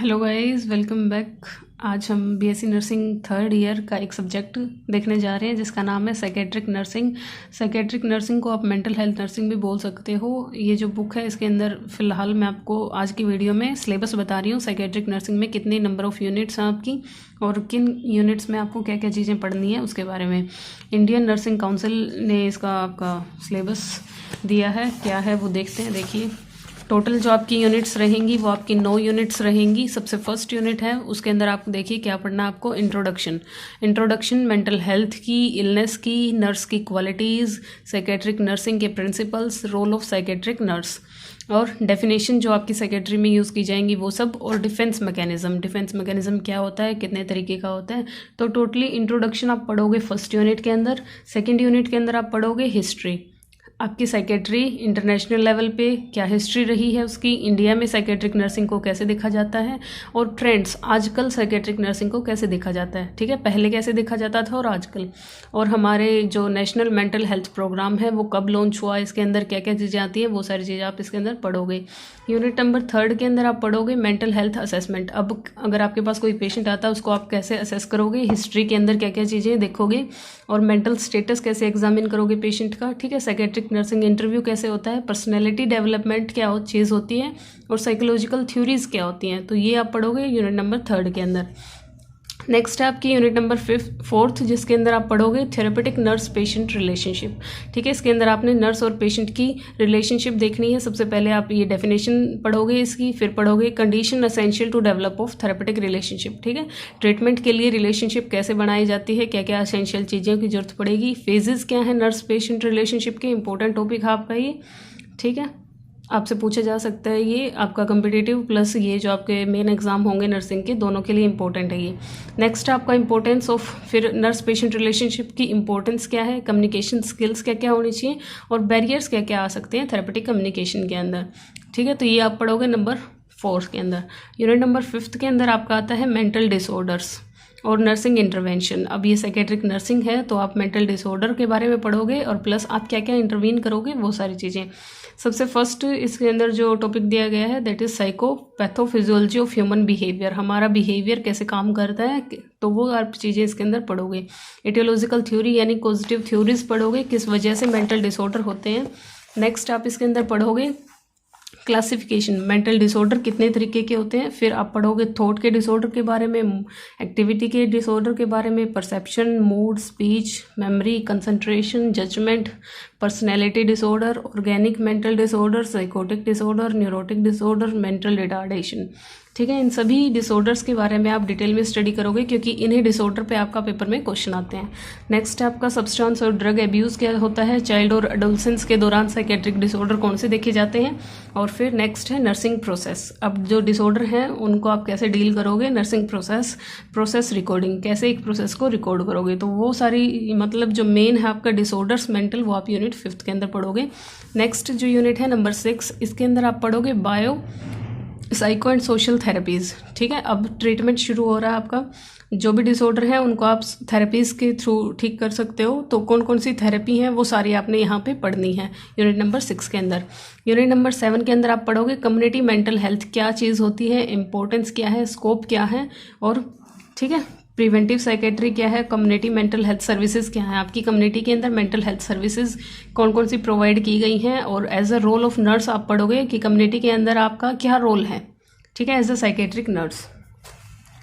Hello guys, welcome back. आज हम BSc nursing third year का एक सब्जेक्ट देखने जा रहे हैं जिसका नाम है साइकेट्रिक नर्सिंग। साइकेट्रिक नर्सिंग को आप मेंटल हेल्थ नर्सिंग भी बोल सकते हो। ये जो बुक है इसके अंदर फ़िलहाल मैं आपको आज की वीडियो में सिलेबस बता रही हूँ। साइकेट्रिक नर्सिंग में कितनी नंबर ऑफ़ यूनिट्स हैं आपकी और किन यूनिट्स में आपको क्या क्या चीज़ें पढ़नी है उसके बारे में। इंडियन नर्सिंग काउंसिल ने इसका आपका सिलेबस दिया है, क्या है वो देखते हैं। देखिए, टोटल जो आपकी यूनिट्स रहेंगी वो आपकी 9 यूनिट्स रहेंगी। सबसे फर्स्ट यूनिट है, उसके अंदर आपको देखिए क्या पढ़ना है आपको। इंट्रोडक्शन मेंटल हेल्थ की, इलनेस की, नर्स की क्वालिटीज़, साइकेट्रिक नर्सिंग के principles, role of psychiatric nurse और डेफिनेशन जो आपकी साइकेट्री में यूज़ की जाएंगी वो सब, और डिफेंस मैकेनिज्म क्या होता है, कितने तरीके का होता है। तो टोटली इंट्रोडक्शन आप पढ़ोगे फर्स्ट यूनिट के अंदर। सेकेंड यूनिट के अंदर आप पढ़ोगे हिस्ट्री, आपकी साइकेट्री इंटरनेशनल लेवल पे क्या हिस्ट्री रही है उसकी, इंडिया में साइकेट्रिक नर्सिंग को कैसे देखा जाता है, और ट्रेंड्स आजकल साइकेट्रिक नर्सिंग को कैसे देखा जाता है। ठीक है, पहले कैसे देखा जाता था और आजकल, और हमारे जो नेशनल मेंटल हेल्थ प्रोग्राम है वो कब लॉन्च हुआ, इसके अंदर क्या क्या चीज़ें आती हैं, वो सारी चीज़ें आप इसके अंदर पढ़ोगे। यूनिट नंबर थर्ड के अंदर आप पढ़ोगे मेंटल हेल्थ असेसमेंट। अब अगर आपके पास कोई पेशेंट आता है उसको आप कैसे असेस करोगे, हिस्ट्री के अंदर क्या क्या चीज़ें देखोगे, और मेंटल स्टेटस कैसे एग्जामिन करोगे पेशेंट का। ठीक है, साइकेट्रिक नर्सिंग इंटरव्यू कैसे होता है, पर्सनैलिटी डेवलपमेंट क्या चीज़ होती है, और साइकोलॉजिकल थ्योरीज क्या होती हैं। तो ये आप पढ़ोगे यूनिट नंबर थर्ड के अंदर। नेक्स्ट है आपकी यूनिट नंबर फोर्थ, जिसके अंदर आप पढ़ोगे थेरेपेटिक नर्स पेशेंट रिलेशनशिप। ठीक है, इसके अंदर आपने नर्स और पेशेंट की रिलेशनशिप देखनी है। सबसे पहले आप ये डेफिनेशन पढ़ोगे इसकी, फिर पढ़ोगे condition essential to develop of therapeutic relationship. ठीक है, ट्रीटमेंट के लिए रिलेशनशिप कैसे बनाई जाती है, क्या क्या एसेंशियल चीज़ों की जरूरत पड़ेगी, फेजेस क्या है नर्स पेशेंट रिलेशनशिप के, इंपॉर्टेंट टॉपिक है आपका ये। ठीक है, आपसे पूछा जा सकता है, ये आपका कम्पिटिटिव प्लस ये जो आपके मेन एग्जाम होंगे नर्सिंग के, दोनों के लिए इंपॉर्टेंट है ये। नेक्स्ट आपका इंपॉर्टेंस ऑफ, फिर नर्स पेशेंट रिलेशनशिप की इंपॉर्टेंस क्या है, कम्युनिकेशन स्किल्स क्या क्या होनी चाहिए, और बैरियर्स क्या क्या आ सकते हैं थेरेपेटिक कम्युनिकेशन के अंदर। ठीक है, तो ये आप पढ़ोगे नंबर 4 के अंदर। यूनिट नंबर 5 के अंदर आपका आता है मेंटल डिसऑर्डर्स और नर्सिंग इंटरवेंशन। अब ये साइकेट्रिक नर्सिंग है तो आप मेंटल डिसऑर्डर के बारे में पढ़ोगे और प्लस आप क्या क्या इंटरवीन करोगे वो सारी चीज़ें। सबसे फर्स्ट इसके अंदर जो टॉपिक दिया गया है that is psychopathophysiology of human behaviour, हमारा बिहेवियर कैसे काम करता है, तो वो आप चीज़ें इसके अंदर पढ़ोगे। एटियोलॉजिकल थ्योरी यानी पॉजिटिव थ्योरीज पढ़ोगे, किस वजह से मेंटल डिसऑर्डर होते हैं। नेक्स्ट आप इसके अंदर पढ़ोगे क्लासिफिकेशन, मेंटल डिसऑर्डर कितने तरीके के होते हैं। फिर आप पढ़ोगे थॉट के डिसऑर्डर के बारे में, एक्टिविटी के डिसऑर्डर के बारे में, perception, mood, speech, memory, concentration, judgement, personality disorder, organic mental disorder, psychotic disorder, neurotic disorder, mental retardation. ठीक है, इन सभी डिसऑर्डर्स के बारे में आप डिटेल में स्टडी करोगे क्योंकि इन्हीं डिसऑर्डर पे आपका पेपर में क्वेश्चन आते हैं। नेक्स्ट आपका सब्सटेंस और ड्रग एब्यूज़ क्या होता है, चाइल्ड और एडोलसेंस के दौरान साइकेट्रिक डिसऑर्डर कौन से देखे जाते हैं, और फिर नेक्स्ट है नर्सिंग प्रोसेस। अब जो डिसऑर्डर हैं उनको आप कैसे डील करोगे, नर्सिंग प्रोसेस रिकॉर्डिंग, कैसे एक प्रोसेस को रिकॉर्ड करोगे। तो वो सारी मतलब जो मेन है आपका डिसऑर्डर्स मेंटल, वो आप यूनिट 5 के अंदर पढ़ोगे। नेक्स्ट जो यूनिट है नंबर 6, इसके अंदर आप पढ़ोगे bio psycho and social therapies. ठीक है, अब ट्रीटमेंट शुरू हो रहा है आपका, जो भी डिसऑर्डर है उनको आप थेरेपीज़ के थ्रू ठीक कर सकते हो। तो कौन कौन सी थेरेपी हैं वो सारी आपने यहाँ पे पढ़नी है यूनिट नंबर 6 के अंदर। यूनिट नंबर 7 के अंदर आप पढ़ोगे कम्युनिटी मेंटल हेल्थ क्या चीज़ होती है, इंपॉर्टेंस क्या है, स्कोप क्या है, और ठीक है प्रिवेंटिव साइकेट्री क्या है, कम्युनिटी मेंटल हेल्थ सर्विसेज क्या है, आपकी कम्युनिटी के अंदर मेंटल हेल्थ सर्विसेज कौन कौन सी प्रोवाइड की गई हैं, और as a role of nurse आप पढ़ोगे कि कम्युनिटी के अंदर आपका क्या रोल है। ठीक है, as a psychiatric nurse.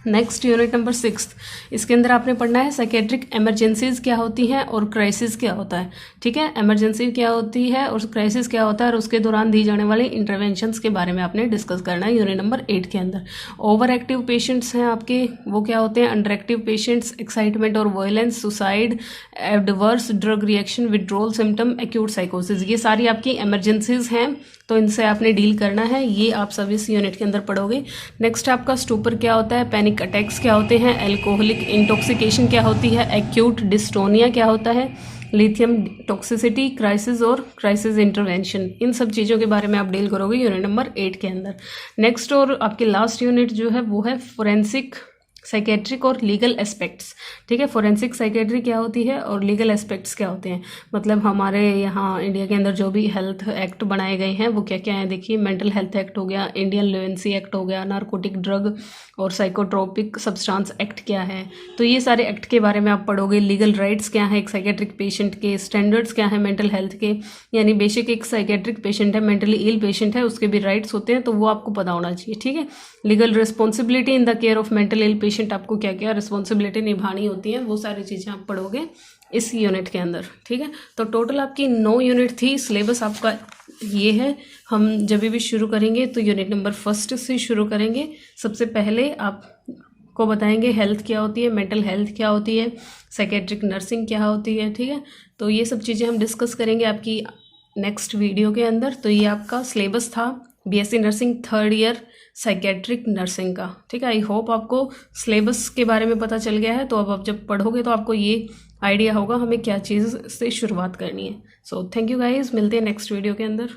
Next unit number 6, इसके अंदर आपने पढ़ना है साइकेट्रिक इमरजेंसीज क्या होती हैं और क्राइसिस क्या होता है। ठीक है, इमरजेंसी क्या होती है और क्राइसिस क्या होता है, और उसके दौरान दी जाने वाले इंटरवेंशंस के बारे में आपने डिस्कस करना है यूनिट नंबर 8 के अंदर। ओवर एक्टिव पेशेंट्स हैं आपके, वो क्या होते हैं, अंडर एक्टिव पेशेंट्स, एक्साइटमेंट और violence, suicide, adverse drug reaction, withdrawal symptom, acute साइकोसिस, ये सारी आपकी इमरजेंसीज हैं तो इनसे आपने डील करना है, ये आप सब इस यूनिट के अंदर पढ़ोगे। नेक्स्ट आपका स्टूपर क्या होता है, पैनिक अटैक्स क्या होते हैं, एल्कोहलिक इंटॉक्सिकेशन क्या होती है, एक्यूट डिस्टोनिया क्या होता है, लिथियम टॉक्सिसिटी, क्राइसिस और क्राइसिस इंटरवेंशन, इन सब चीज़ों के बारे में आप डील करोगे यूनिट नंबर 8 के अंदर। नेक्स्ट और आपकी लास्ट यूनिट जो है वो है फोरेंसिक साइकेट्रिक और लीगल एस्पेक्ट्स, ठीक है। फोरेंसिक साइकेट्री क्या होती है और लीगल एस्पेक्ट्स क्या होते हैं, मतलब हमारे यहाँ इंडिया के अंदर जो भी हेल्थ एक्ट बनाए गए हैं वो क्या क्या हैं। देखिए, मेंटल हेल्थ एक्ट हो गया, इंडियन लुएंसी एक्ट हो गया, नारकोटिक ड्रग और साइकोट्रोपिक सब्सटेंस एक्ट क्या है, तो ये सारे एक्ट के बारे में आप पढ़ोगे। लीगल राइट्स क्या है एक साइकेट्रिक पेशेंट के, स्टैंडर्ड्स क्या है मेंटल हेल्थ के, यानी बेशक एक साइकेट्रिक पेशेंट है, मेंटली इल पेशेंट है, उसके भी राइट्स होते हैं, तो वो आपको पता होना चाहिए, ठीक है। Legal responsibility in the care of mental ill patient, आपको क्या क्या रिस्पॉन्सिबिलिटी निभानी होती है, वो सारी चीज़ें आप पढ़ोगे इस यूनिट के अंदर, ठीक है। तो टोटल आपकी 9 यूनिट थी। सिलेबस आपका ये है। हम जब भी शुरू करेंगे तो यूनिट नंबर 1 से शुरू करेंगे। सबसे पहले आपको बताएंगे हेल्थ क्या होती है, मेंटल हेल्थ क्या होती है, साइकेट्रिक नर्सिंग क्या होती है, ठीक है। तो ये सब चीज़ें हम डिस्कस करेंगे आपकी नेक्स्ट वीडियो के अंदर। तो ये आपका सिलेबस था BSc nursing 3rd year psychiatric nursing का, ठीक है। आई होप आपको सिलेबस के बारे में पता चल गया है। तो अब आप जब पढ़ोगे तो आपको ये आइडिया होगा हमें क्या चीज़ से शुरुआत करनी है। सो थैंक यू गाइज, मिलते हैं नेक्स्ट वीडियो के अंदर।